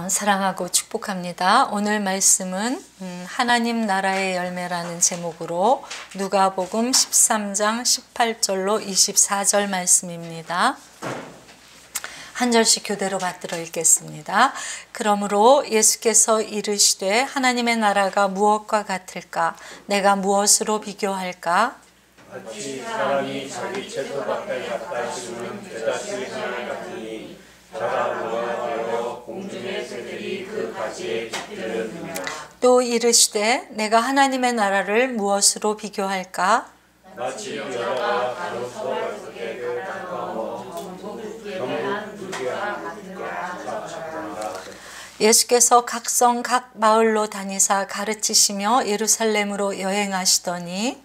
사랑하고 축복합니다. 오늘 말씀은 하나님 나라의 열매라는 제목으로 누가복음 13장 18절로 24절 말씀입니다. 한 절씩 교대로 받들어 읽겠습니다. 그러므로 예수께서 이르시되 하나님의 나라가 무엇과 같을까? 내가 무엇으로 비교할까? 마치 사람이 자기 채소밭을 갖다 심으면 되다시 하늘 같으니 자라무가 되어 공중의 새들이 그 가지에 깃들을 듭니다. 또 이르시되 내가 하나님의 나라를 무엇으로 비교할까? 마치 여자가 가로서 갈색을 닦아먹어 전국 두개한 예수께서 각성 각 마을로 다니사 가르치시며 예루살렘으로 여행하시더니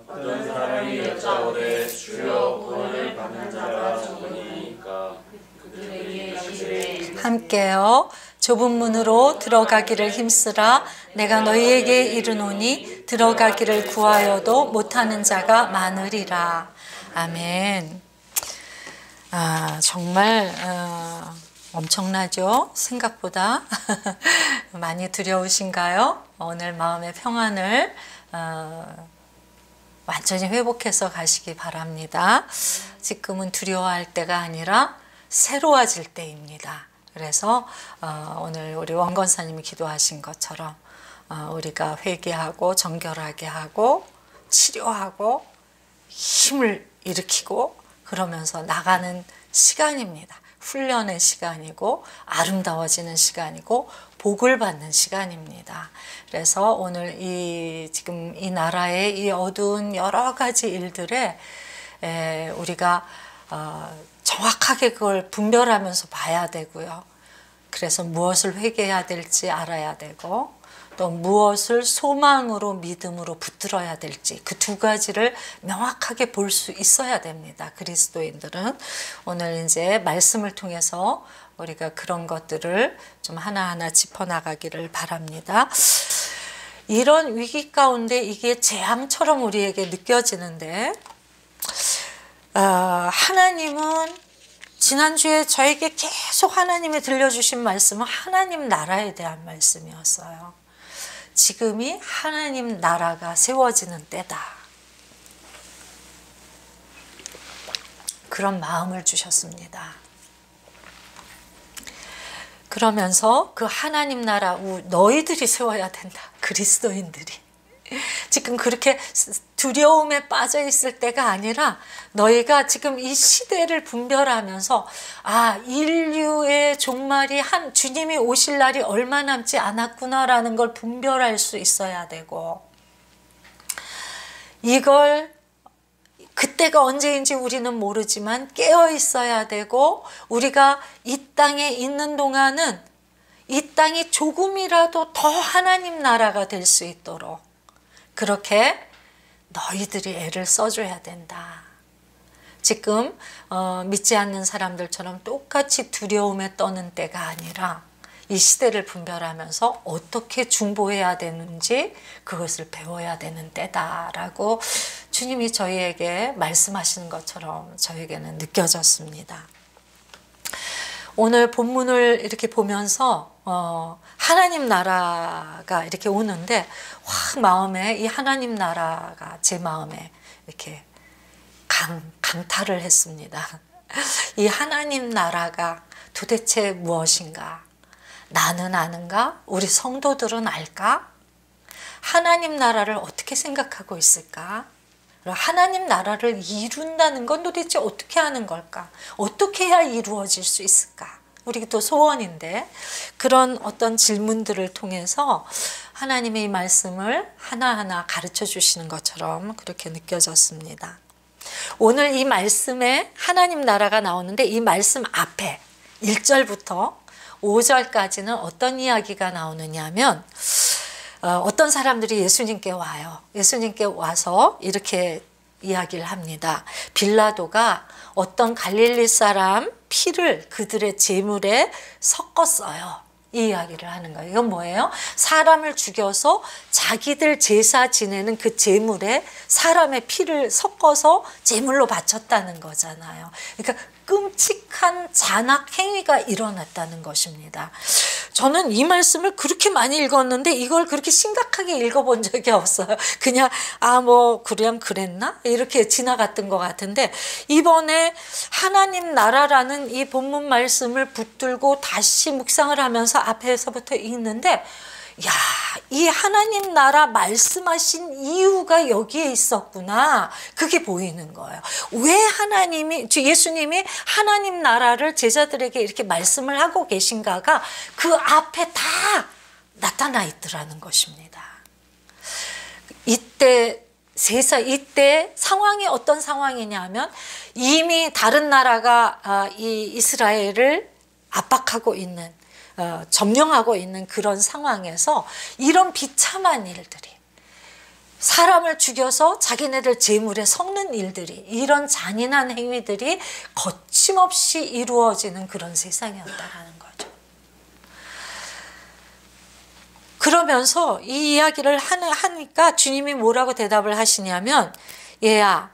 어떤 사람이 여짜오되 주여 구원을 받는 자가 적으니까 그들에게 이르시되 함께요. 좁은 문으로 들어가기를 힘쓰라. 내가 너희에게 이르노니 들어가기를 구하여도 못하는 자가 많으리라. 아멘. 정말 엄청나죠? 생각보다 많이 두려우신가요? 오늘 마음의 평안을 완전히 회복해서 가시기 바랍니다. 지금은 두려워할 때가 아니라 새로워질 때입니다. 그래서 오늘 우리 원건사님이 기도하신 것처럼 우리가 회개하고 정결하게 하고 치료하고 힘을 일으키고 그러면서 나가는 시간입니다. 훈련의 시간이고 아름다워지는 시간이고 복을 받는 시간입니다. 그래서 오늘 지금 이 나라의 이 어두운 여러 가지 일들에 우리가 정확하게 그걸 분별하면서 봐야 되고요. 그래서 무엇을 회개해야 될지 알아야 되고 또 무엇을 소망으로 믿음으로 붙들어야 될지 그 두 가지를 명확하게 볼 수 있어야 됩니다. 그리스도인들은 오늘 이제 말씀을 통해서 우리가 그런 것들을 좀 하나하나 짚어나가기를 바랍니다. 이런 위기 가운데 이게 재앙처럼 우리에게 느껴지는데 하나님은 지난주에 저에게 계속 하나님이 들려주신 말씀은 하나님 나라에 대한 말씀이었어요. 지금이 하나님 나라가 세워지는 때다. 그런 마음을 주셨습니다. 그러면서 그 하나님 나라 너희들이 세워야 된다. 그리스도인들이. 지금 그렇게 두려움에 빠져 있을 때가 아니라 너희가 지금 이 시대를 분별하면서 인류의 종말이 주님이 오실 날이 얼마 남지 않았구나라는 걸 분별할 수 있어야 되고 이걸 그때가 언제인지 우리는 모르지만 깨어 있어야 되고 우리가 이 땅에 있는 동안은 이 땅이 조금이라도 더 하나님 나라가 될 수 있도록 그렇게 너희들이 애를 써줘야 된다. 지금 믿지 않는 사람들처럼 똑같이 두려움에 떠는 때가 아니라 이 시대를 분별하면서 어떻게 중보해야 되는지 그것을 배워야 되는 때다라고 주님이 저희에게 말씀하시는 것처럼 저에게는 느껴졌습니다. 오늘 본문을 이렇게 보면서 하나님 나라가 이렇게 오는데 확 마음에 이 하나님 나라가 제 마음에 이렇게 강탈을 했습니다. 이 하나님 나라가 도대체 무엇인가? 나는 아는가? 우리 성도들은 알까? 하나님 나라를 어떻게 생각하고 있을까? 하나님 나라를 이룬다는 건 도대체 어떻게 하는 걸까? 어떻게 해야 이루어질 수 있을까? 우리 또 소원인데 그런 어떤 질문들을 통해서 하나님의 이 말씀을 하나하나 가르쳐 주시는 것처럼 그렇게 느껴졌습니다. 오늘 이 말씀에 하나님 나라가 나오는데 이 말씀 앞에 1절부터 5절까지는 어떤 이야기가 나오느냐 하면 어떤 사람들이 예수님께 와요. 예수님께 와서 이렇게 이야기를 합니다. 빌라도가 어떤 갈릴리 사람 피를 그들의 제물에 섞었어요. 이 이야기를 하는 거예요. 이건 뭐예요? 사람을 죽여서 자기들 제사 지내는 그 제물에 사람의 피를 섞어서 제물로 바쳤다는 거잖아요. 그러니까 끔찍한 잔악 행위가 일어났다는 것입니다. 저는 이 말씀을 그렇게 많이 읽었는데 이걸 그렇게 심각하게 읽어본 적이 없어요. 그냥 뭐 그럼 그랬나? 이렇게 지나갔던 것 같은데, 이번에 하나님 나라라는 이 본문 말씀을 붙들고 다시 묵상을 하면서 앞에서부터 읽는데, 야, 이 하나님 나라 말씀하신 이유가 여기에 있었구나. 그게 보이는 거예요. 왜 예수님이 하나님 나라를 제자들에게 이렇게 말씀을 하고 계신가가 그 앞에 다 나타나 있더라는 것입니다. 이때 상황이 어떤 상황이냐면, 이미 다른 나라가 이 이스라엘을 압박하고 있는, 점령하고 있는 그런 상황에서 이런 비참한 일들이, 사람을 죽여서 자기네들 재물에 섞는 일들이, 이런 잔인한 행위들이 거침없이 이루어지는 그런 세상이었다는 거죠. 그러면서 이 이야기를 하니까 주님이 뭐라고 대답을 하시냐면, 얘야,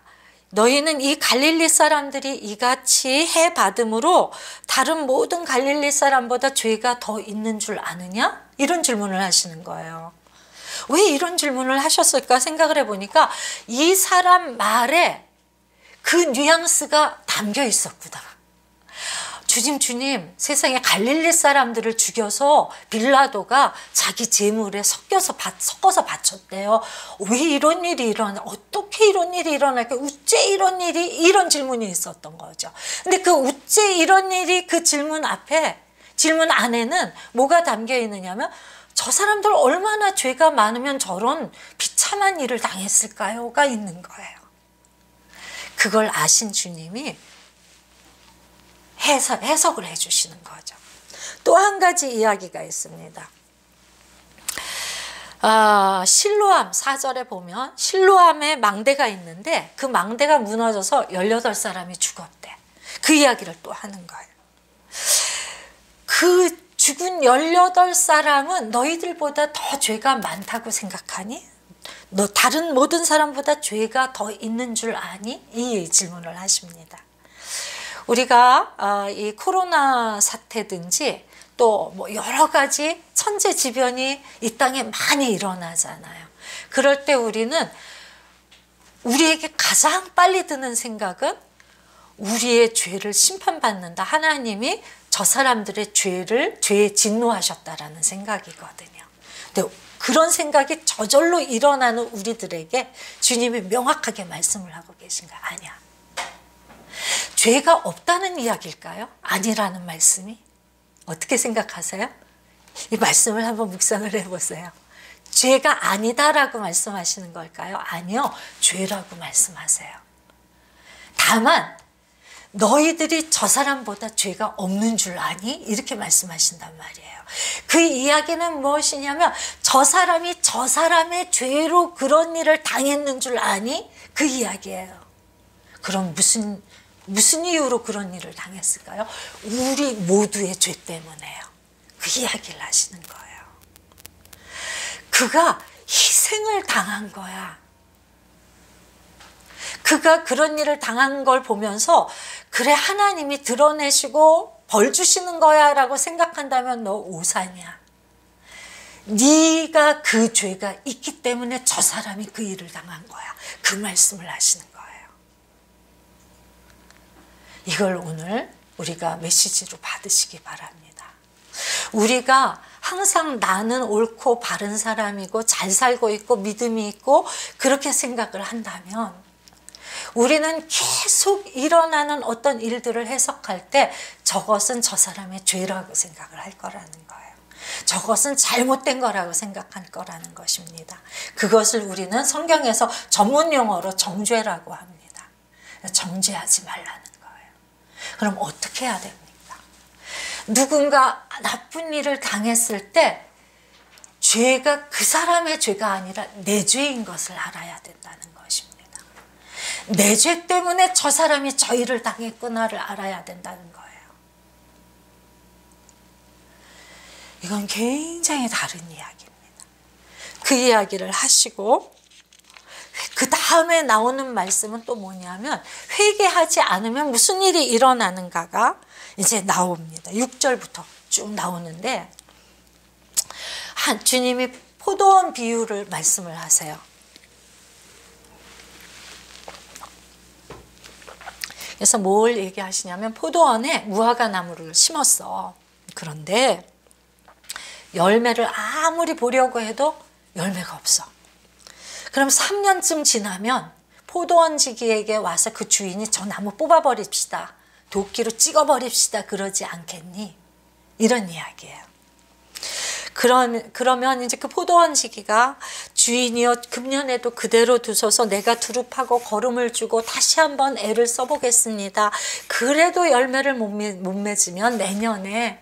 너희는 이 갈릴리 사람들이 이같이 해 받음으로 다른 모든 갈릴리 사람보다 죄가 더 있는 줄 아느냐? 이런 질문을 하시는 거예요. 왜 이런 질문을 하셨을까 생각을 해보니까 이 사람 말에 그 뉘앙스가 담겨 있었구나. 주님, 세상에 갈릴리 사람들을 죽여서 빌라도가 자기 재물에 섞어서 바쳤대요. 왜 이런 일이 일어나? 어떻게 이런 일이 일어날까? 어째 이런 일이? 이런 질문이 있었던 거죠. 근데 그 어째 이런 일이, 그 질문 안에는 뭐가 담겨 있느냐면, 저 사람들 얼마나 죄가 많으면 저런 비참한 일을 당했을까요?가 있는 거예요. 그걸 아신 주님이 해석을 해주시는 거죠. 또 한 가지 이야기가 있습니다. 실로암 4절에 보면 실로암에 망대가 있는데 그 망대가 무너져서 18사람이 죽었대. 그 이야기를 또 하는 거예요. 그 죽은 18사람은 너희들보다 더 죄가 많다고 생각하니? 너 다른 모든 사람보다 죄가 더 있는 줄 아니? 이 질문을 하십니다. 우리가 이 코로나 사태든지 또 뭐 여러 가지 천재지변이 이 땅에 많이 일어나잖아요. 그럴 때 우리는, 우리에게 가장 빨리 드는 생각은 우리의 죄를 심판받는다. 하나님이 저 사람들의 죄에 진노하셨다라는 생각이거든요. 근데 그런 생각이 저절로 일어나는 우리들에게 주님이 명확하게 말씀을 하고 계신 거 아니야. 죄가 없다는 이야기일까요? 아니라는 말씀이? 어떻게 생각하세요? 이 말씀을 한번 묵상을 해보세요. 죄가 아니다라고 말씀하시는 걸까요? 아니요, 죄라고 말씀하세요. 다만 너희들이 저 사람보다 죄가 없는 줄 아니? 이렇게 말씀하신단 말이에요. 그 이야기는 무엇이냐면, 저 사람이 저 사람의 죄로 그런 일을 당했는 줄 아니? 그 이야기예요. 그럼 무슨 이유로 그런 일을 당했을까요? 우리 모두의 죄 때문에요. 그 이야기를 하시는 거예요. 그가 희생을 당한 거야. 그가 그런 일을 당한 걸 보면서, 그래, 하나님이 드러내시고 벌 주시는 거야 라고 생각한다면 너 오산이야. 네가 그 죄가 있기 때문에 저 사람이 그 일을 당한 거야. 그 말씀을 하시는 거예요. 이걸 오늘 우리가 메시지로 받으시기 바랍니다. 우리가 항상 나는 옳고 바른 사람이고 잘 살고 있고 믿음이 있고 그렇게 생각을 한다면, 우리는 계속 일어나는 어떤 일들을 해석할 때 저것은 저 사람의 죄라고 생각을 할 거라는 거예요. 저것은 잘못된 거라고 생각할 거라는 것입니다. 그것을 우리는 성경에서 전문 용어로 정죄라고 합니다. 정죄하지 말라는 거예요. 그럼 어떻게 해야 됩니까? 누군가 나쁜 일을 당했을 때 죄가 그 사람의 죄가 아니라 내 죄인 것을 알아야 된다는 것입니다. 내 죄 때문에 저 사람이 저 일을 당했구나를 알아야 된다는 거예요. 이건 굉장히 다른 이야기입니다. 그 이야기를 하시고 그 다음에 나오는 말씀은 또 뭐냐면, 회개하지 않으면 무슨 일이 일어나는가가 이제 나옵니다. 6절부터 쭉 나오는데, 주님이 포도원 비유를 말씀을 하세요. 그래서 뭘 얘기하시냐면 포도원에 무화과 나무를 심었어. 그런데 열매를 아무리 보려고 해도 열매가 없어. 그럼 3년쯤 지나면 포도원지기에게 와서 그 주인이 저 나무 뽑아버립시다, 도끼로 찍어버립시다 그러지 않겠니? 이런 이야기예요. 그러면 이제 그 포도원지기가 주인이여 금년에도 그대로 두소서 내가 두릅하고 거름을 주고 다시 한번 애를 써보겠습니다. 그래도 열매를 못 맺으면 내년에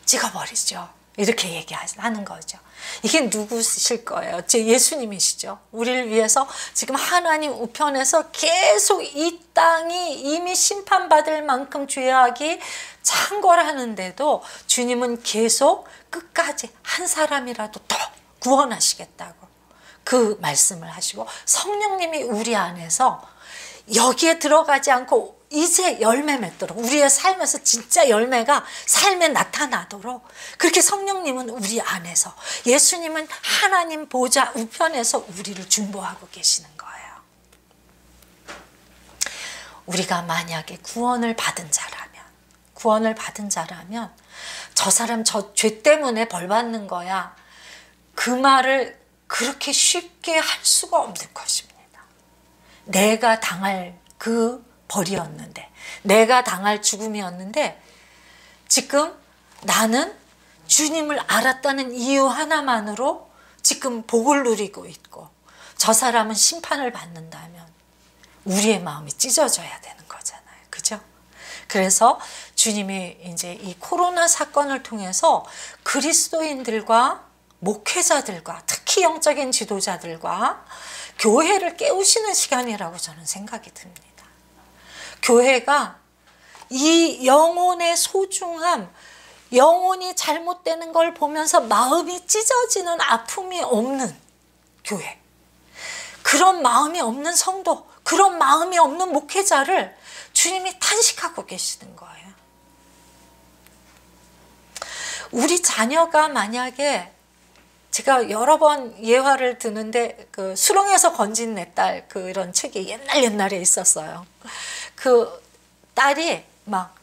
찍어버리죠. 이렇게 얘기하는 거죠. 이게 누구실 거예요? 제 예수님이시죠. 우리를 위해서 지금 하나님 우편에서 계속 이 땅이 이미 심판받을 만큼 죄악이 창궐하는데도 주님은 계속 끝까지 한 사람이라도 더 구원하시겠다고 그 말씀을 하시고, 성령님이 우리 안에서 여기에 들어가지 않고 이제 열매 맺도록, 우리의 삶에서 진짜 열매가 삶에 나타나도록 그렇게 성령님은 우리 안에서, 예수님은 하나님 보좌 우편에서 우리를 중보하고 계시는 거예요. 우리가 만약에 구원을 받은 자라면 저 사람 저 죄 때문에 벌 받는 거야, 그 말을 그렇게 쉽게 할 수가 없는 것입니다. 내가 당할 그 벌이었는데, 내가 당할 죽음이었는데, 지금 나는 주님을 알았다는 이유 하나만으로 지금 복을 누리고 있고, 저 사람은 심판을 받는다면 우리의 마음이 찢어져야 되는 거잖아요. 그죠? 그래서 주님이 이제 이 코로나 사건을 통해서 그리스도인들과 목회자들과 특히 영적인 지도자들과 교회를 깨우시는 시간이라고 저는 생각이 듭니다. 교회가 이 영혼의 소중함, 영혼이 잘못되는 걸 보면서 마음이 찢어지는 아픔이 없는 교회, 그런 마음이 없는 성도, 그런 마음이 없는 목회자를 주님이 탄식하고 계시는 거예요. 우리 자녀가 만약에, 제가 여러 번 예화를 드는데 그 수렁에서 건진 내 딸 그런 책이 옛날에 있었어요. 그 딸이 막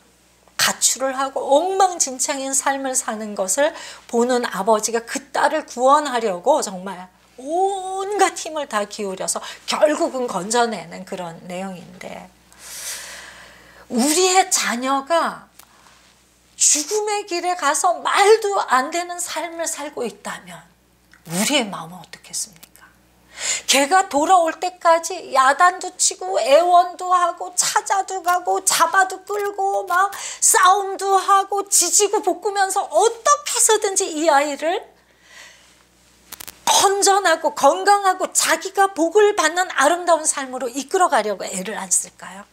가출을 하고 엉망진창인 삶을 사는 것을 보는 아버지가 그 딸을 구원하려고 정말 온갖 힘을 다 기울여서 결국은 건져내는 그런 내용인데, 우리의 자녀가 죽음의 길에 가서 말도 안 되는 삶을 살고 있다면 우리의 마음은 어떻겠습니까? 걔가 돌아올 때까지 야단도 치고 애원도 하고 찾아도 가고 잡아도 끌고 막 싸움도 하고 지지고 볶으면서 어떻게 해서든지 이 아이를 건전하고 건강하고 자기가 복을 받는 아름다운 삶으로 이끌어가려고 애를 안 쓸까요?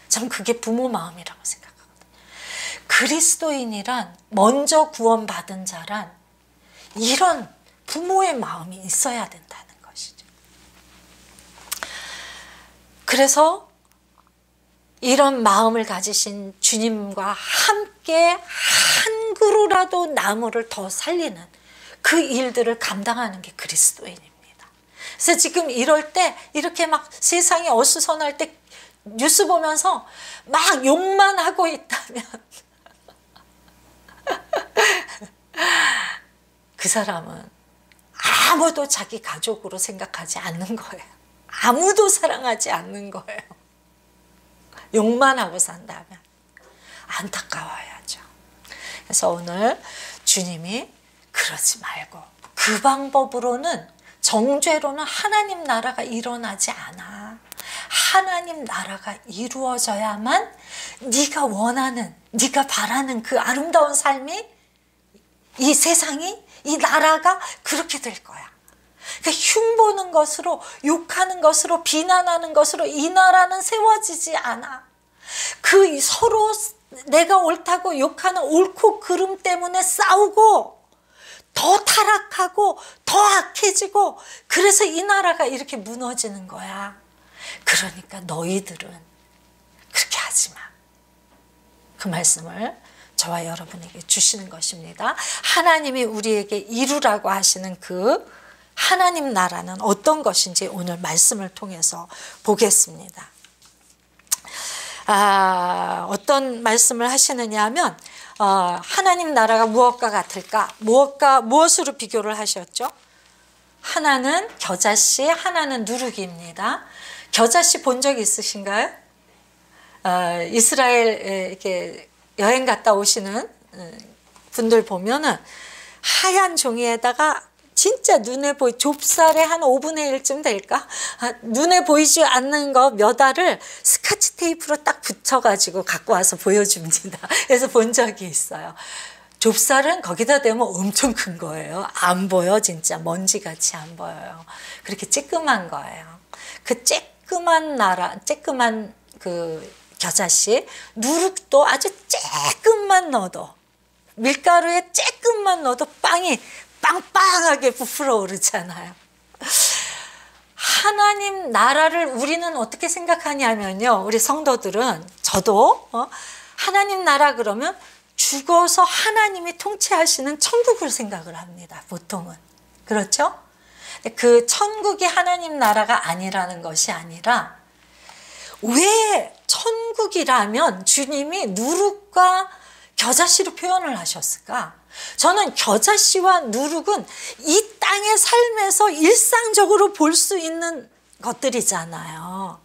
저는 그게 부모 마음이라고 생각하거든요. 그리스도인이란, 먼저 구원받은 자란 이런 부모의 마음이 있어야 된다는 것이죠. 그래서 이런 마음을 가지신 주님과 함께 한 그루라도 나무를 더 살리는 그 일들을 감당하는 게 그리스도인입니다. 그래서 지금 이럴 때, 이렇게 막 세상이 어수선할 때 뉴스 보면서 막 욕만 하고 있다면 그 사람은 아무도 자기 가족으로 생각하지 않는 거예요. 아무도 사랑하지 않는 거예요. 욕만 하고 산다면 안타까워야죠. 그래서 오늘 주님이 그러지 말고, 그 방법으로는, 정죄로는 하나님 나라가 일어나지 않아. 하나님 나라가 이루어져야만 네가 원하는, 네가 바라는 그 아름다운 삶이, 이 세상이, 이 나라가 그렇게 될 거야. 그러니까 흉보는 것으로, 욕하는 것으로, 비난하는 것으로 이 나라는 세워지지 않아. 그 서로 내가 옳다고 욕하는 옳고 그름 때문에 싸우고 더 타락하고 더 악해지고, 그래서 이 나라가 이렇게 무너지는 거야. 그러니까 너희들은 그렇게 하지 마. 그 말씀을 저와 여러분에게 주시는 것입니다. 하나님이 우리에게 이루라고 하시는 그 하나님 나라는 어떤 것인지 오늘 말씀을 통해서 보겠습니다. 어떤 말씀을 하시느냐 하면 하나님 나라가 무엇과 같을까? 무엇으로 비교를 하셨죠? 하나는 겨자씨, 하나는 누룩입니다. 겨자씨 본 적 있으신가요? 이스라엘 이렇게 여행 갔다 오시는 분들 보면은 하얀 종이에다가 진짜 눈에 좁쌀의 한 5분의 1쯤 될까? 눈에 보이지 않는 거 몇 알을 스카치 테이프로 딱 붙여가지고 갖고 와서 보여줍니다. 그래서 본 적이 있어요. 좁쌀은 거기다 대면 엄청 큰 거예요. 안 보여, 진짜 먼지같이 안 보여요. 그렇게 쬐끄만 거예요. 그 쬐끄만 그 겨자씨, 누룩도 아주 조금만 넣어도, 밀가루에 조금만 넣어도 빵이 빵빵하게 부풀어 오르잖아요. 하나님 나라를 우리는 어떻게 생각하냐면요, 우리 성도들은, 저도 하나님 나라 그러면 죽어서 하나님이 통치하시는 천국을 생각을 합니다, 보통은. 그렇죠? 그 천국이 하나님 나라가 아니라는 것이 아니라, 왜 천국이라면 주님이 누룩과 겨자씨로 표현을 하셨을까? 저는 겨자씨와 누룩은 이 땅의 삶에서 일상적으로 볼 수 있는 것들이잖아요.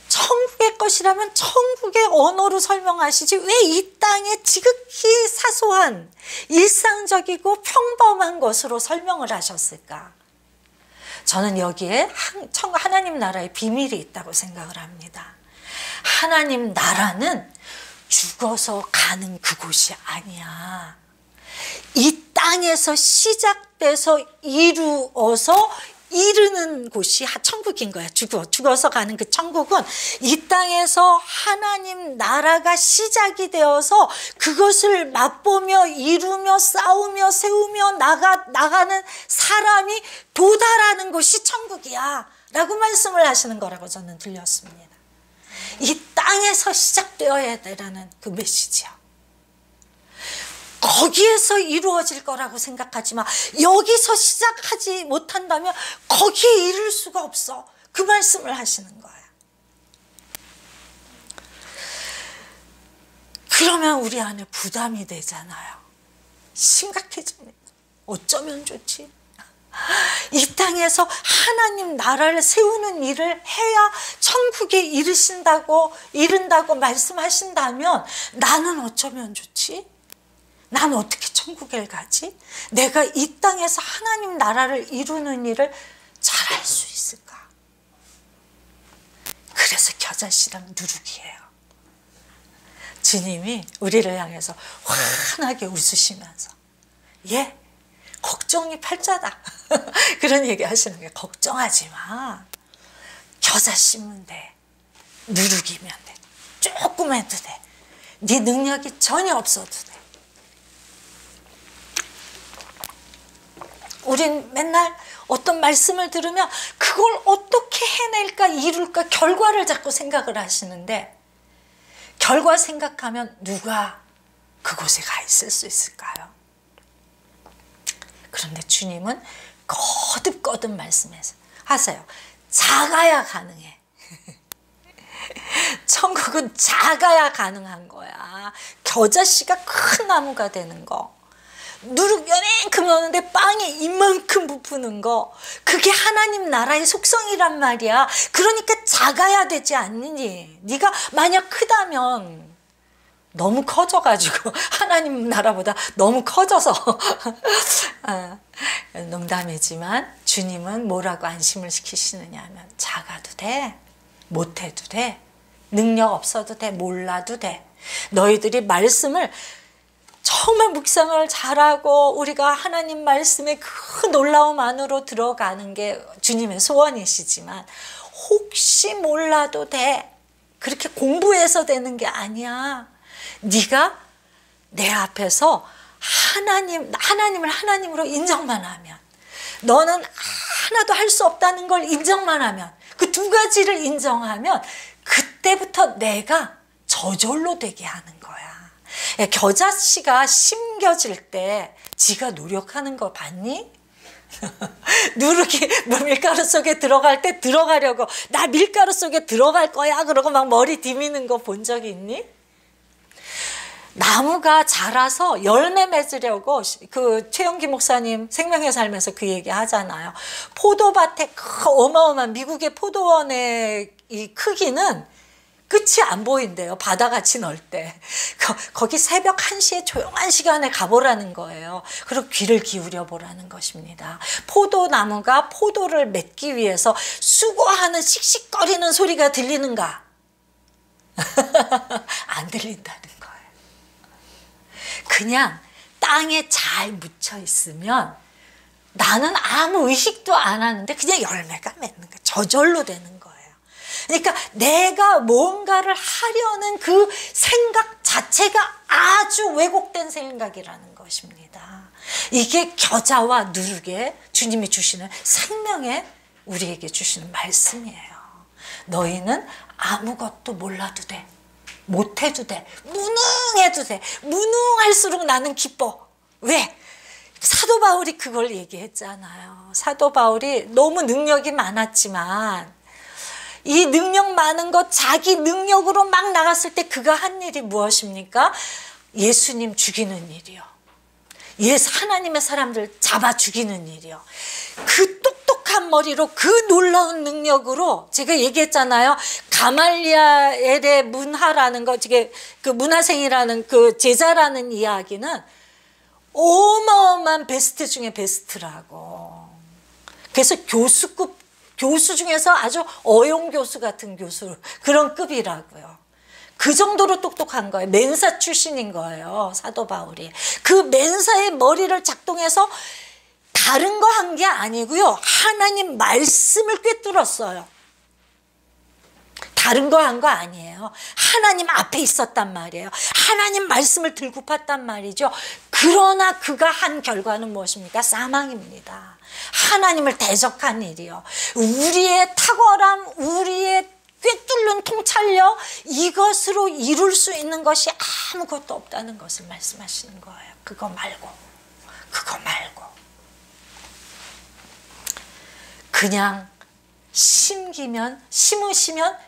천국의 것이라면 천국의 언어로 설명하시지 왜 이 땅의 지극히 사소한 일상적이고 평범한 것으로 설명을 하셨을까? 저는 여기에 하나님 나라의 비밀이 있다고 생각을 합니다. 하나님 나라는 죽어서 가는 그곳이 아니야. 이 땅에서 시작돼서 이루어서 이르는 곳이 천국인 거야. 죽어서 가는 그 천국은 이 땅에서 하나님 나라가 시작이 되어서 그것을 맛보며 이루며 싸우며 세우며 나가는 사람이 도달하는 곳이 천국이야 라고 말씀을 하시는 거라고 저는 들렸습니다. 이 땅에서 시작되어야 되라는 그 메시지야. 거기에서 이루어질 거라고 생각하지 마. 여기서 시작하지 못한다면 거기에 이룰 수가 없어. 그 말씀을 하시는 거야. 그러면 우리 안에 부담이 되잖아요. 심각해집니다. 어쩌면 좋지? 이 땅에서 하나님 나라를 세우는 일을 해야 천국에 이른다고 말씀하신다면 나는 어쩌면 좋지? 난 어떻게 천국에 가지? 내가 이 땅에서 하나님 나라를 이루는 일을 잘할 수 있을까? 그래서 겨자씨랑 누룩이에요. 주님이 우리를 향해서 환하게 웃으시면서 걱정이 팔자다. 그런 얘기 하시는 게 걱정하지 마. 겨자씨면 돼. 누룩이면 돼. 조금 해도 돼. 네 능력이 전혀 없어도 돼. 우린 맨날 어떤 말씀을 들으면 그걸 어떻게 해낼까 이룰까 결과를 자꾸 생각을 하시는데 결과 생각하면 누가 그곳에 가 있을 수 있을까요? 그런데 주님은 거듭거듭 말씀하세요. 작아야 가능해. 천국은 작아야 가능한 거야. 겨자씨가 큰 나무가 되는 거. 누룩 요만큼 넣는데 빵이 이만큼 부푸는 거, 그게 하나님 나라의 속성이란 말이야. 그러니까 작아야 되지 않느니. 네가 만약 크다면 너무 커져가지고 하나님 나라보다 너무 커져서 농담이지만 주님은 뭐라고 안심을 시키시느냐 하면 작아도 돼, 못해도 돼, 능력 없어도 돼, 몰라도 돼. 너희들이 말씀을 정말 묵상을 잘하고 우리가 하나님 말씀의 그 놀라움 안으로 들어가는 게 주님의 소원이시지만 혹시 몰라도 돼. 그렇게 공부해서 되는 게 아니야. 네가 내 앞에서 하나님을 하나님으로 인정만 하면, 너는 하나도 할 수 없다는 걸 인정만 하면, 그 두 가지를 인정하면 그때부터 내가 저절로 되게 하는 거야. 겨자씨가 심겨질 때 지가 노력하는 거 봤니? 누르기 밀가루 속에 들어갈 때 들어가려고 나 밀가루 속에 들어갈 거야 그러고 막 머리 디미는 거 본 적이 있니? 나무가 자라서 열매 맺으려고 그 최영기 목사님 생명의 삶에서 그 얘기 하잖아요. 포도밭에 어마어마한 미국의 포도원의 이 크기는 끝이 안 보인대요. 바다같이 넓대. 거기 새벽 1시에 조용한 시간에 가보라는 거예요. 그리고 귀를 기울여 보라는 것입니다. 포도나무가 포도를 맺기 위해서 수고하는 씩씩거리는 소리가 들리는가? 안 들린다는 거예요. 그냥 땅에 잘 묻혀 있으면 나는 아무 의식도 안 하는데 그냥 열매가 맺는 거예요. 저절로 되는 거예요. 그러니까 내가 뭔가를 하려는 그 생각 자체가 아주 왜곡된 생각이라는 것입니다. 이게 겨자와 누룩에 주님이 주시는 생명에 우리에게 주시는 말씀이에요. 너희는 아무것도 몰라도 돼. 못해도 돼. 무능해도 돼. 무능할수록 나는 기뻐. 왜? 사도 바울이 그걸 얘기했잖아요. 사도 바울이 너무 능력이 많았지만 이 능력 많은 것 자기 능력으로 막 나갔을 때 그가 한 일이 무엇입니까? 예수님 죽이는 일이요. 하나님의 사람들 잡아 죽이는 일이요. 그 똑똑한 머리로 그 놀라운 능력으로 제가 얘기했잖아요. 가말리엘의 문하라는 거, 그 문하생이라는 그 제자라는 이야기는 어마어마한 베스트 중에 베스트라고. 그래서 교수 중에서 아주 어용교수 같은 교수 그런 급이라고요. 그 정도로 똑똑한 거예요. 멘사 출신인 거예요. 사도 바울이. 그 멘사의 머리를 작동해서 다른 거 한 게 아니고요. 하나님 말씀을 꿰뚫었어요. 다른 거 한 거 아니에요. 하나님 앞에 있었단 말이에요. 하나님 말씀을 들고 팠단 말이죠. 그러나 그가 한 결과는 무엇입니까? 사망입니다. 하나님을 대적한 일이요. 우리의 탁월함, 우리의 꿰뚫는 통찰력, 이것으로 이룰 수 있는 것이 아무것도 없다는 것을 말씀하시는 거예요. 그거 말고 그냥 심으시면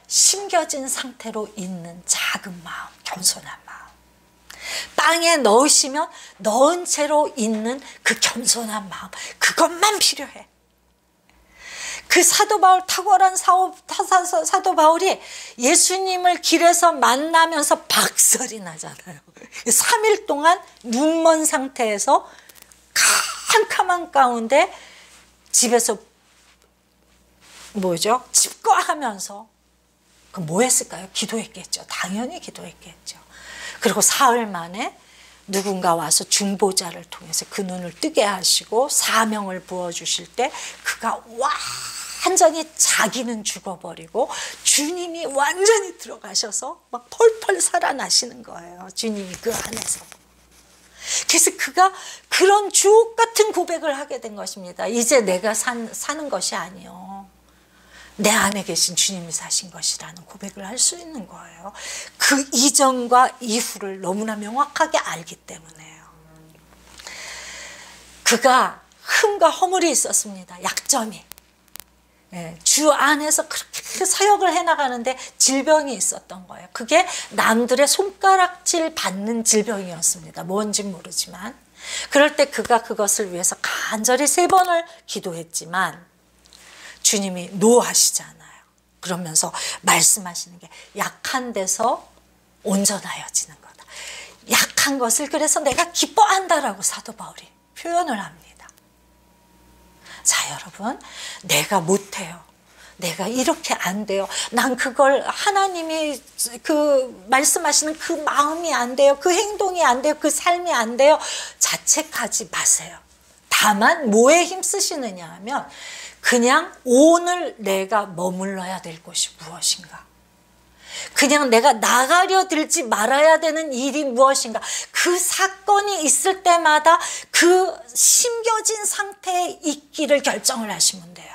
심겨진 상태로 있는 작은 마음, 겸손한 마음. 땅에 넣으시면 넣은 채로 있는 그 겸손한 마음, 그것만 필요해. 그 사도 바울, 탁월한 사도 바울이 예수님을 길에서 만나면서 박살이 나잖아요. 3일 동안 눈먼 상태에서 캄캄한 가운데 집에서 집거하면서 뭐 했을까요? 기도했겠죠. 당연히 기도했겠죠. 그리고 사흘 만에 누군가 와서 중보자를 통해서 그 눈을 뜨게 하시고 사명을 부어주실 때 그가 완전히 자기는 죽어버리고 주님이 완전히 들어가셔서 막 펄펄 살아나시는 거예요. 주님이 그 안에서. 그래서 그가 그런 주옥 같은 고백을 하게 된 것입니다. 이제 내가 사는 것이 아니요. 내 안에 계신 주님이 사신 것이라는 고백을 할 수 있는 거예요. 그 이전과 이후를 너무나 명확하게 알기 때문에요. 그가 흠과 허물이 있었습니다. 약점이. 주 안에서 그렇게 사역을 해나가는데 질병이 있었던 거예요. 그게 남들의 손가락질 받는 질병이었습니다. 뭔지 모르지만. 그럴 때 그가 그것을 위해서 간절히 3번을 기도했지만 주님이 노하시잖아요. 그러면서 말씀하시는 게 약한 데서 온전하여지는 거다. 약한 것을 그래서 내가 기뻐한다라고 사도 바울이 표현을 합니다. 자, 여러분, 내가 못해요. 내가 이렇게 안 돼요. 난 그걸 하나님이 그 말씀하시는 그 마음이 안 돼요. 그 행동이 안 돼요. 그 삶이 안 돼요. 자책하지 마세요. 다만 뭐에 힘쓰시느냐 하면 그냥 오늘 내가 머물러야 될 곳이 무엇인가? 그냥 내가 나가려 들지 말아야 되는 일이 무엇인가? 그 사건이 있을 때마다 그 심겨진 상태에 있기를 결정을 하시면 돼요.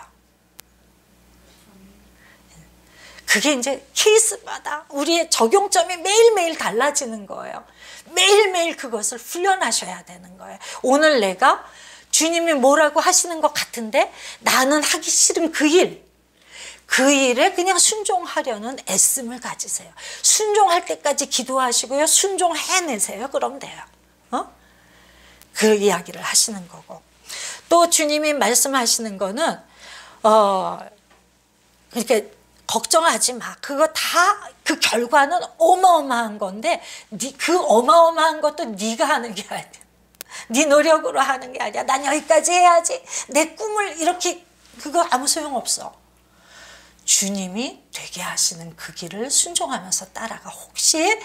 그게 이제 케이스마다 우리의 적용점이 매일매일 달라지는 거예요. 매일매일 그것을 훈련하셔야 되는 거예요. 오늘 내가 주님이 뭐라고 하시는 것 같은데 나는 하기 싫은 그 일에 그냥 순종하려는 애씀을 가지세요. 순종할 때까지 기도하시고요. 순종해내세요. 그럼 돼요. 그 이야기를 하시는 거고. 또 주님이 말씀하시는 거는 이렇게 걱정하지 마. 그거 다 그 결과는 어마어마한 건데 그 어마어마한 것도 네가 하는 게 아니야. 네 노력으로 하는 게 아니야. 난 여기까지 해야지. 내 꿈을 이렇게 그거 아무 소용없어. 주님이 되게 하시는 그 길을 순종하면서 따라가. 혹시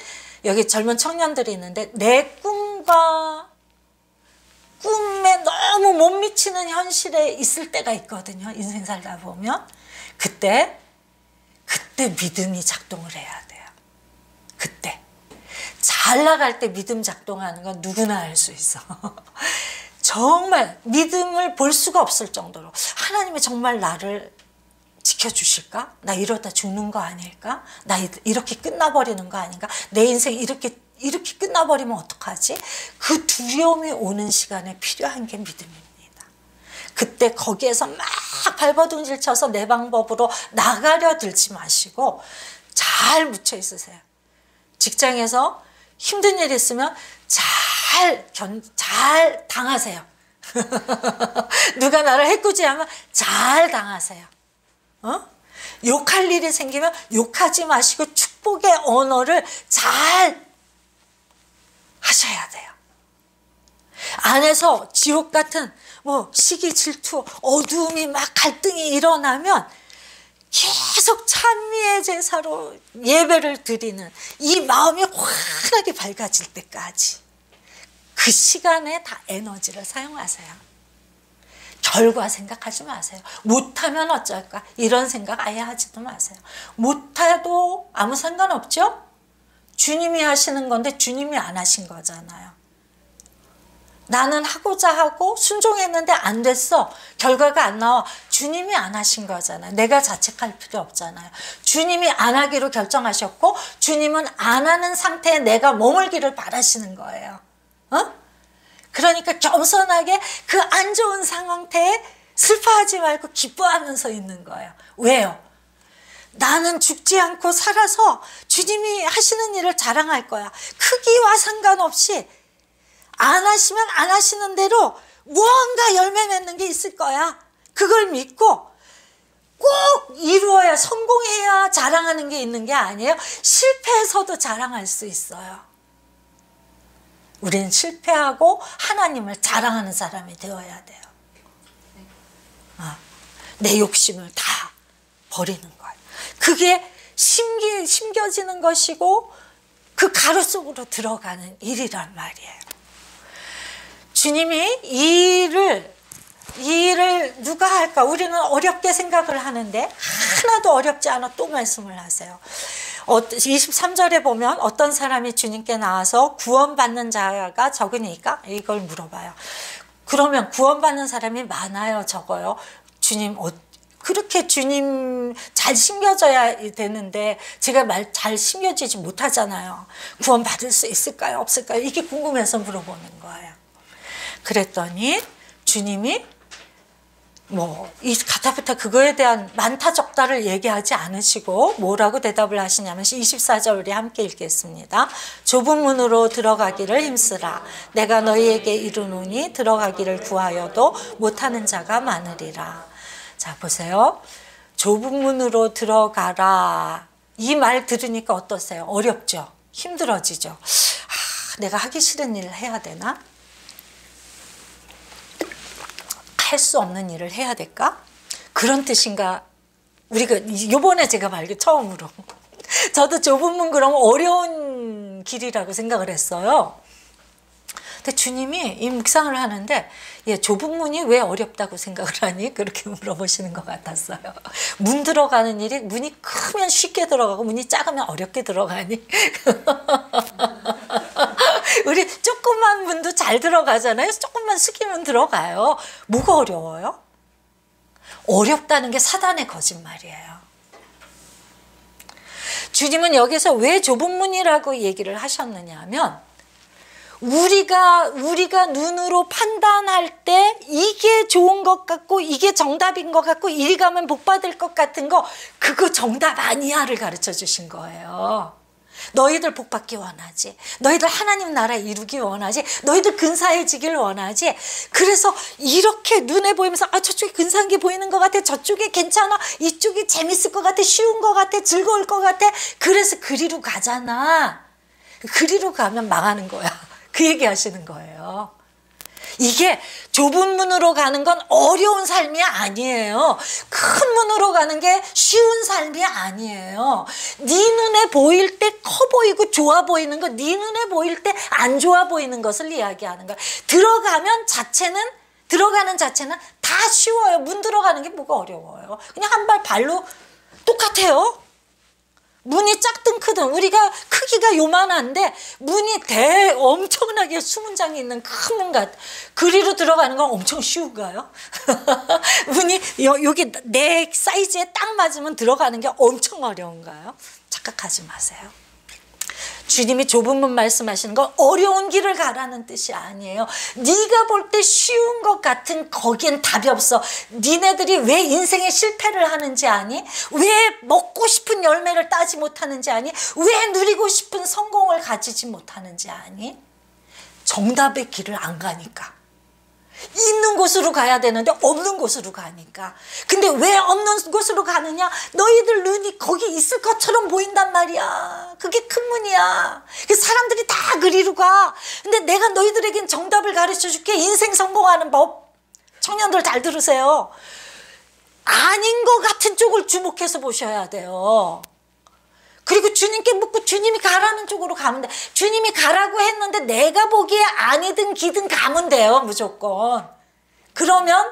여기 젊은 청년들이 있는데 내 꿈과 꿈에 너무 못 미치는 현실에 있을 때가 있거든요. 인생 살다 보면 그때 믿음이 작동을 해야 돼요. 그때 잘 나갈 때 믿음 작동하는 건 누구나 알 수 있어. 정말 믿음을 볼 수가 없을 정도로 하나님이 정말 나를 지켜주실까? 나 이러다 죽는 거 아닐까? 나 이렇게 끝나버리는 거 아닌가? 내 인생 이렇게 끝나버리면 어떡하지? 그 두려움이 오는 시간에 필요한 게 믿음입니다. 그때 거기에서 막 발버둥질 쳐서 내 방법으로 나가려 들지 마시고 잘 묻혀 있으세요. 직장에서 힘든 일 있으면 잘 당하세요. 누가 나를 해코지하면 잘 당하세요. 욕할 일이 생기면 욕하지 마시고 축복의 언어를 잘 하셔야 돼요. 안에서 지옥 같은 시기, 질투, 어두움이 막 갈등이 일어나면 계속 찬미의 제사로 예배를 드리는 이 마음이 환하게 밝아질 때까지 그 시간에 다 에너지를 사용하세요. 결과 생각하지 마세요. 못하면 어쩔까? 이런 생각 아예 하지도 마세요. 못해도 아무 상관없죠? 주님이 하시는 건데 주님이 안 하신 거잖아요. 나는 하고자 하고 순종했는데 안 됐어. 결과가 안 나와. 주님이 안 하신 거잖아요. 내가 자책할 필요 없잖아요. 주님이 안 하기로 결정하셨고 주님은 안 하는 상태에 내가 머물기를 바라시는 거예요. 그러니까 겸손하게 그 안 좋은 상태에 슬퍼하지 말고 기뻐하면서 있는 거예요. 왜요? 나는 죽지 않고 살아서 주님이 하시는 일을 자랑할 거야. 크기와 상관없이 안 하시면 안 하시는 대로 무언가 열매 맺는 게 있을 거야. 그걸 믿고 꼭 이루어야, 성공해야 자랑하는 게 있는 게 아니에요. 실패해서도 자랑할 수 있어요. 우리는 실패하고 하나님을 자랑하는 사람이 되어야 돼요. 내 욕심을 다 버리는 거예요. 그게 심겨지는 것이고 그 가루 속으로 들어가는 일이란 말이에요. 주님이 이 일을 누가 할까? 우리는 어렵게 생각을 하는데 하나도 어렵지 않아 또 말씀을 하세요. 23절에 보면 어떤 사람이 주님께 나와서 구원받는 자가 적으니까 이걸 물어봐요. 그러면 구원받는 사람이 많아요, 적어요? 주님, 그렇게 주님 잘 심겨져야 되는데 제가 잘 심겨지지 못하잖아요. 구원받을 수 있을까요? 없을까요? 이게 궁금해서 물어보는 거예요. 그랬더니 주님이 이 가타부타 그거에 대한 많다 적다를 얘기하지 않으시고 뭐라고 대답을 하시냐면 24절 우리 함께 읽겠습니다. 좁은 문으로 들어가기를 힘쓰라. 내가 너희에게 이르노니 들어가기를 구하여도 못하는 자가 많으리라. 자, 보세요. 좁은 문으로 들어가라. 이 말 들으니까 어떠세요? 어렵죠? 힘들어지죠? 내가 하기 싫은 일을 해야 되나? 할 수 없는 일을 해야 될까? 그런 뜻인가? 우리가 요번에 제가 발견 처음으로 저도 좁은 문 그러면 어려운 길이라고 생각을 했어요. 근데 주님이 이 묵상을 하는데 좁은 문이 왜 어렵다고 생각을 하니? 그렇게 물어보시는 것 같았어요. 문 들어가는 일이 문이 크면 쉽게 들어가고 문이 작으면 어렵게 들어가니? 우리 조그만 문도 잘 들어가잖아요. 조금만 숙이면 들어가요. 뭐가 어려워요? 어렵다는 게 사단의 거짓말이에요. 주님은 여기서 왜 좁은 문이라고 얘기를 하셨느냐 하면 우리가 눈으로 판단할 때 이게 좋은 것 같고 이게 정답인 것 같고 이리 가면 복 받을 것 같은 거 그거 정답 아니야를 가르쳐 주신 거예요. 너희들 복 받기 원하지. 너희들 하나님 나라 이루기 원하지. 너희들 근사해지길 원하지. 그래서 이렇게 눈에 보이면서 저쪽에 근사한 게 보이는 것 같아. 저쪽에 괜찮아. 이쪽이 재밌을 것 같아. 쉬운 것 같아. 즐거울 것 같아. 그래서 그리로 가잖아. 그리로 가면 망하는 거야. 그 얘기 하시는 거예요. 이게 좁은 문으로 가는 건 어려운 삶이 아니에요. 큰 문으로 가는 게 쉬운 삶이 아니에요. 네 눈에 보일 때 커 보이고 좋아 보이는 거, 네 눈에 보일 때 안 좋아 보이는 것을 이야기하는 거예요. 들어가는 자체는 다 쉬워요. 문 들어가는 게 뭐가 어려워요. 그냥 한 발 발로 똑같아요. 문이 작든 크든 우리가 크기가 요만한데 문이 엄청나게 수문장이 있는 큰 문 같아. 그리로 들어가는 건 엄청 쉬운가요? 문이 여기 내 사이즈에 딱 맞으면 들어가는 게 엄청 어려운가요? 착각하지 마세요. 주님이 좁은 문 말씀하시는 건 어려운 길을 가라는 뜻이 아니에요. 네가 볼 때 쉬운 것 같은 거기엔 답이 없어. 니네들이 왜 인생에 실패를 하는지 아니? 왜 먹고 싶은 열매를 따지 못하는지 아니? 왜 누리고 싶은 성공을 가지지 못하는지 아니? 정답의 길을 안 가니까. 있는 곳으로 가야 되는데 없는 곳으로 가니까. 근데 왜 없는 곳으로 가느냐? 너희들 눈이 거기 있을 것처럼 보인단 말이야. 그게 큰 문이야. 사람들이 다 그리로 가. 근데 내가 너희들에겐 정답을 가르쳐 줄게. 인생 성공하는 법. 청년들 잘 들으세요. 아닌 것 같은 쪽을 주목해서 보셔야 돼요. 그리고 주님께 묻고 주님이 가라는 쪽으로 가면 돼. 주님이 가라고 했는데 내가 보기에 아니든 기든 가면 돼요. 무조건. 그러면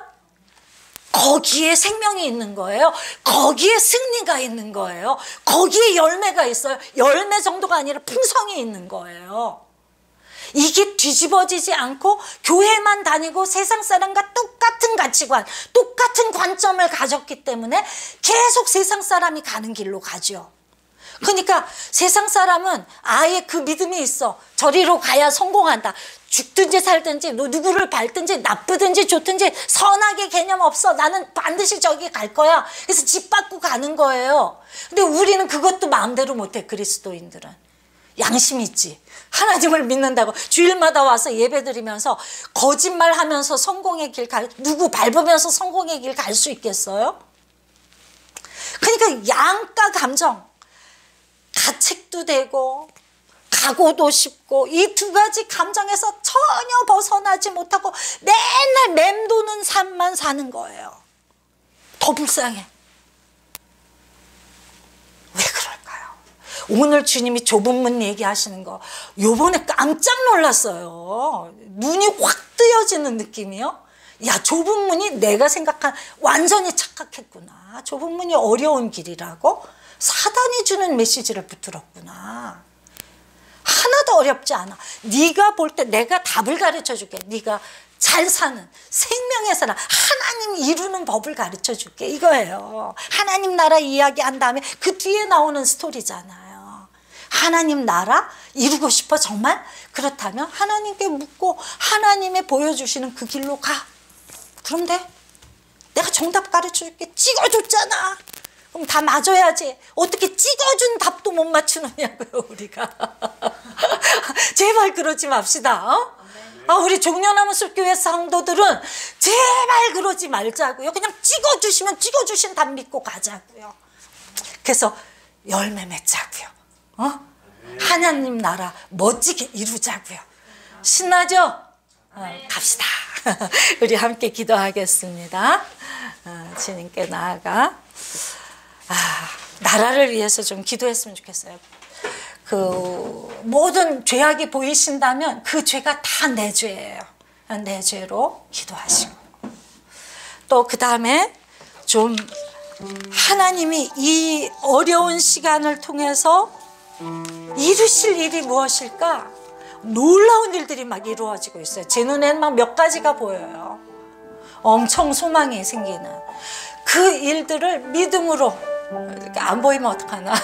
거기에 생명이 있는 거예요. 거기에 승리가 있는 거예요. 거기에 열매가 있어요. 열매 정도가 아니라 풍성이 있는 거예요. 이게 뒤집어지지 않고 교회만 다니고 세상 사람과 똑같은 가치관, 똑같은 관점을 가졌기 때문에 계속 세상 사람이 가는 길로 가죠. 그러니까 세상 사람은 아예 그 믿음이 있어. 저리로 가야 성공한다. 죽든지 살든지 누구를 밟든지 나쁘든지 좋든지 선악의 개념 없어. 나는 반드시 저기 갈 거야. 그래서 집 받고 가는 거예요. 근데 우리는 그것도 마음대로 못해. 그리스도인들은. 양심 있지. 하나님을 믿는다고 주일마다 와서 예배드리면서 거짓말하면서 성공의 길 누구 밟으면서 성공의 길 갈 수 있겠어요? 그러니까 양가 감정. 가책도 되고 가고도 싶고 이 두 가지 감정에서 전혀 벗어나지 못하고 맨날 맴도는 삶만 사는 거예요. 더 불쌍해. 왜 그럴까요? 오늘 주님이 좁은 문 얘기하시는 거 요번에 깜짝 놀랐어요. 눈이 확 뜨여지는 느낌이요. 야, 좁은 문이 내가 생각한 완전히 착각했구나. 좁은 문이 어려운 길이라고? 사단이 주는 메시지를 붙들었구나. 하나도 어렵지 않아. 네가 볼 때 내가 답을 가르쳐 줄게. 네가 잘 사는 생명의 사람 하나님 이루는 법을 가르쳐 줄게. 이거예요. 하나님 나라 이야기한 다음에 그 뒤에 나오는 스토리잖아요. 하나님 나라 이루고 싶어 정말? 그렇다면 하나님께 묻고 하나님의 보여주시는 그 길로 가. 그럼 돼. 내가 정답 가르쳐 줄게. 찍어줬잖아. 그럼 다 맞아야지. 어떻게 찍어준 답도 못 맞추느냐고요, 우리가. 제발 그러지 맙시다. 우리 종려나무 숲교회 성도들은 제발 그러지 말자고요. 그냥 찍어주시면 찍어주신 답 믿고 가자고요. 그래서 열매 맺자고요. 하나님 나라 멋지게 이루자고요. 신나죠? 갑시다. 우리 함께 기도하겠습니다. 주님께 나아가 나라를 위해서 좀 기도했으면 좋겠어요. 그 모든 죄악이 보이신다면 그 죄가 다 내 죄예요. 내 죄로 기도하시고 또 그 다음에 좀 하나님이 이 어려운 시간을 통해서 이루실 일이 무엇일까? 놀라운 일들이 막 이루어지고 있어요. 제 눈에는 막 몇 가지가 보여요. 엄청 소망이 생기는 그 일들을 믿음으로 안 보이면 어떡하나.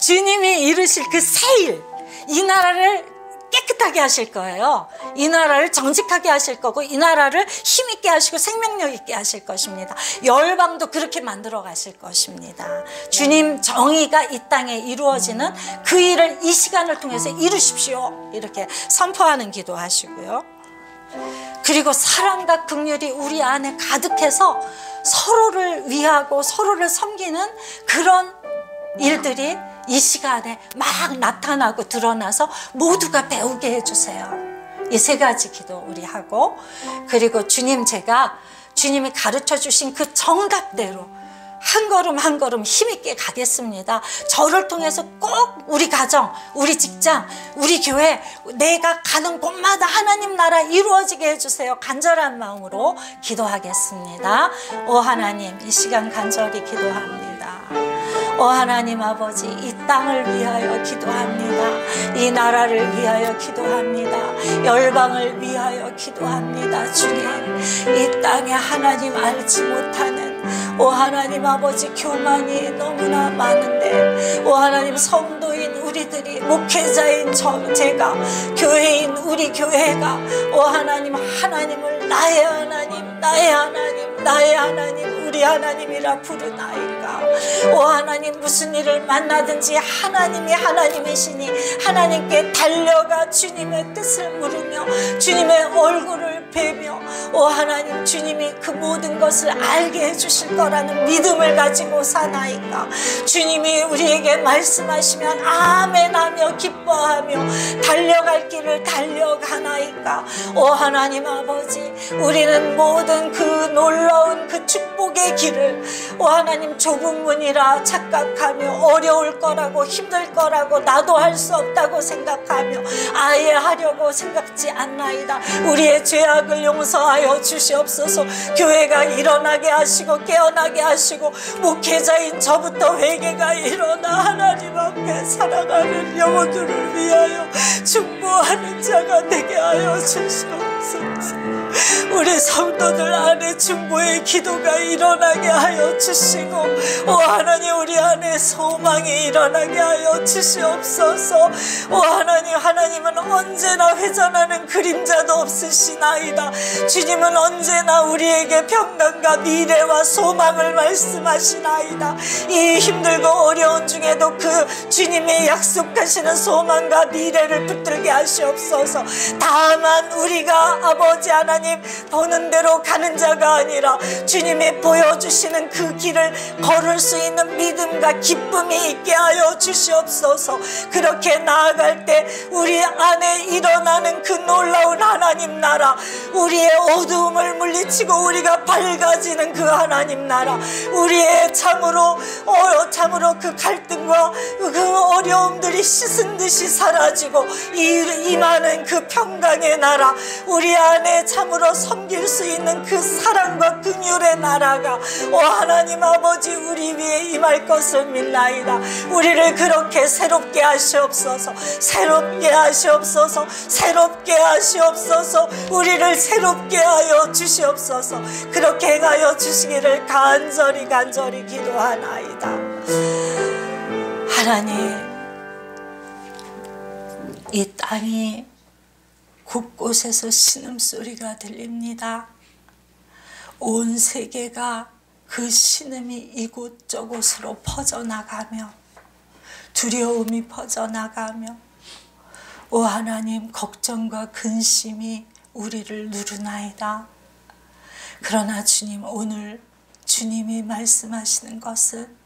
주님이 이루실 그 새 일, 이 나라를 깨끗하게 하실 거예요. 이 나라를 정직하게 하실 거고, 이 나라를 힘있게 하시고 생명력 있게 하실 것입니다. 열방도 그렇게 만들어 가실 것입니다. 주님 정의가 이 땅에 이루어지는 그 일을 이 시간을 통해서 이루십시오. 이렇게 선포하는 기도하시고요. 그리고 사랑과 긍휼이 우리 안에 가득해서 서로를 위하고 서로를 섬기는 그런 일들이 이 시간에 막 나타나고 드러나서 모두가 배우게 해주세요. 이 세 가지 기도 우리 하고, 그리고 제가 주님이 가르쳐 주신 그 정답대로 한 걸음 한 걸음 힘있게 가겠습니다. 저를 통해서 꼭 우리 가정, 우리 직장, 우리 교회, 내가 가는 곳마다 하나님 나라 이루어지게 해주세요. 간절한 마음으로 기도하겠습니다. 오 하나님, 이 시간 간절히 기도합니다. 오 하나님 아버지, 이 땅을 위하여 기도합니다. 이 나라를 위하여 기도합니다. 열방을 위하여 기도합니다. 주님, 이 땅에 하나님 알지 못하는 오 하나님 아버지 교만이 너무나 많은데, 오 하나님 성도인 우리들이, 목회자인 제가, 교회인 우리 교회가 오 하나님, 하나님을 나의 하나님, 나의 하나님, 나의 하나님, 우리 하나님이라 부르나이까. 오 하나님, 무슨 일을 만나든지 하나님이 하나님이시니 하나님께 달려가 주님의 뜻을 물으며 주님의 얼굴을 뵈며, 오 하나님, 주님이 그 모든 것을 알게 해주실 거라는 믿음을 가지고 사나이까. 주님이 우리에게 말씀하시면 아멘 하며 기뻐하며 달려갈 길을 달려가나이까. 오 하나님 아버지, 우리는 모든 그 놀라운 그 축복의 길을 오 하나님 좁은 문이라 착각하며 어려울 거라고, 힘들 거라고, 나도 할 수 없다고 생각하며 아예 하려고 생각지 않나이다. 우리의 죄악을 용서하여 주시옵소서. 교회가 일어나게 하시고 깨어나게 하시고, 목회자인 저부터 회개가 일어나 하나님 앞에 살아가는 영혼들을 위하여 중보하는 자가 되게 하여 주시옵소서. 우리 성도들 안에 중보의 기도가 일어나게 하여 주시고, 오 하나님, 우리 안에 소망이 일어나게 하여 주시옵소서. 오 하나님, 하나님은 언제나 회전하는 그림자도 없으시나이다. 주님은 언제나 우리에게 평강과 미래와 소망을 말씀하시나이다. 이 힘들고 어려운 중에도 그 주님이 약속하시는 소망과 미래를 붙들게 하시옵소서. 다만 우리가 아버지 하나님 보는 대로 가는 자가 아니라 주님이 보여주시는 그 길을 걸을 수 있는 믿음과 기쁨이 있게 하여 주시옵소서. 그렇게 나아갈 때 우리 안에 일어나는 그 놀라운 하나님 나라, 우리의 어두움을 물리치고 우리가 밝아지는 그 하나님 나라, 우리의 참으로 그 갈등과 그 어려움들이 씻은 듯이 사라지고 임하는 그 평강의 나라, 우리 안에 참으로 섬길 수 있는 그 사랑과 긍휼의 나라가 오 하나님 아버지 우리 위에 임할 것을 믿나이다. 우리를 그렇게 새롭게 하시옵소서. 새롭게 하시옵소서. 새롭게 하시옵소서. 우리를 새롭게 하여 주시옵소서. 그렇게 행하여 주시기를 간절히 기도하나이다. 하나님, 이 땅이 곳곳에서 신음소리가 들립니다. 온 세계가 그 신음이 이곳저곳으로 퍼져나가며 두려움이 퍼져나가며 오 하나님, 걱정과 근심이 우리를 누르나이다. 그러나 주님, 오늘 주님이 말씀하시는 것은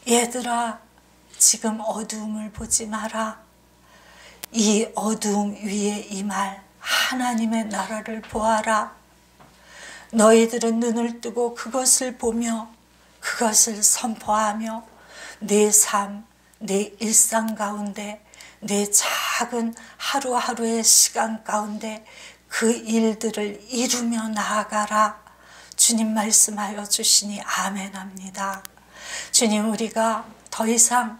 얘들아, 지금 어두움을 보지 마라. 이 어두움 위에 임할 하나님의 나라를 보아라. 너희들은 눈을 뜨고 그것을 보며 그것을 선포하며 내 삶, 내 일상 가운데, 내 작은 하루하루의 시간 가운데 그 일들을 이루며 나아가라. 주님 말씀하여 주시니 아멘합니다. 주님, 우리가 더 이상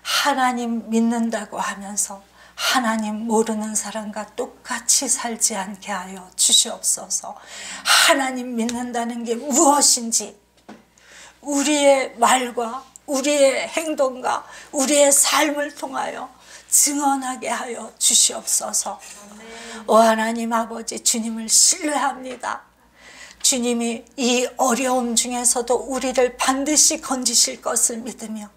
하나님 믿는다고 하면서 하나님 모르는 사람과 똑같이 살지 않게 하여 주시옵소서. 하나님 믿는다는 게 무엇인지, 우리의 말과 우리의 행동과 우리의 삶을 통하여 증언하게 하여 주시옵소서. 오 하나님 아버지, 주님을 신뢰합니다. 주님이 이 어려움 중에서도 우리를 반드시 건지실 것을 믿으며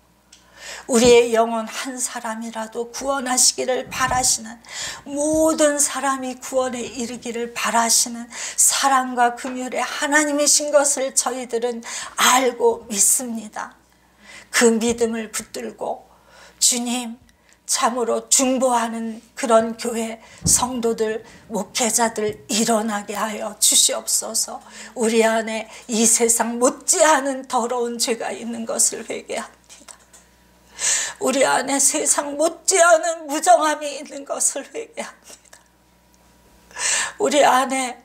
우리의 영혼 한 사람이라도 구원하시기를 바라시는, 모든 사람이 구원에 이르기를 바라시는 사랑과 긍휼의 하나님이신 것을 저희들은 알고 믿습니다. 그 믿음을 붙들고 주님 참으로 중보하는 그런 교회 성도들, 목회자들 일어나게 하여 주시옵소서. 우리 안에 이 세상 못지않은 더러운 죄가 있는 것을 회개합니다. 우리 안에 세상 못지않은 무정함이 있는 것을 회개합니다. 우리 안에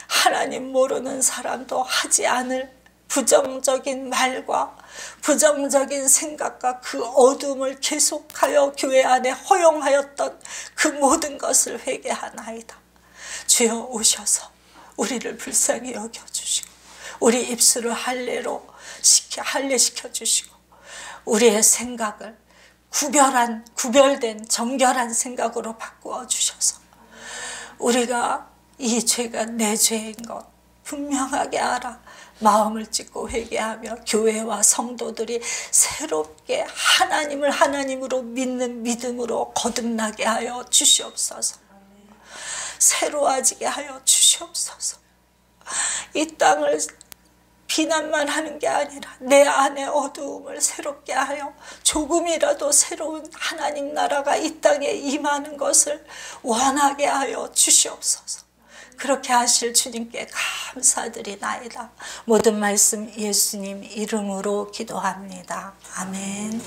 하나님 모르는 사람도 하지 않을 부정적인 말과 부정적인 생각과 그 어둠을 계속하여 교회 안에 허용하였던 그 모든 것을 회개하나이다. 주여 오셔서 우리를 불쌍히 여겨주시고 우리 입술을 할례시켜 주시고 우리의 생각을 구별된 정결한 생각으로 바꾸어 주셔서 우리가 이 죄가 내 죄인 것 분명하게 알아 마음을 찢고 회개하며 교회와 성도들이 새롭게 하나님을 하나님으로 믿는 믿음으로 거듭나게 하여 주시옵소서. 새로워지게 하여 주시옵소서. 이 땅을 비난만 하는 게 아니라 내 안의 어두움을 새롭게 하여 조금이라도 새로운 하나님 나라가 이 땅에 임하는 것을 원하게 하여 주시옵소서. 그렇게 하실 주님께 감사드리나이다. 모든 말씀 예수님 이름으로 기도합니다. 아멘.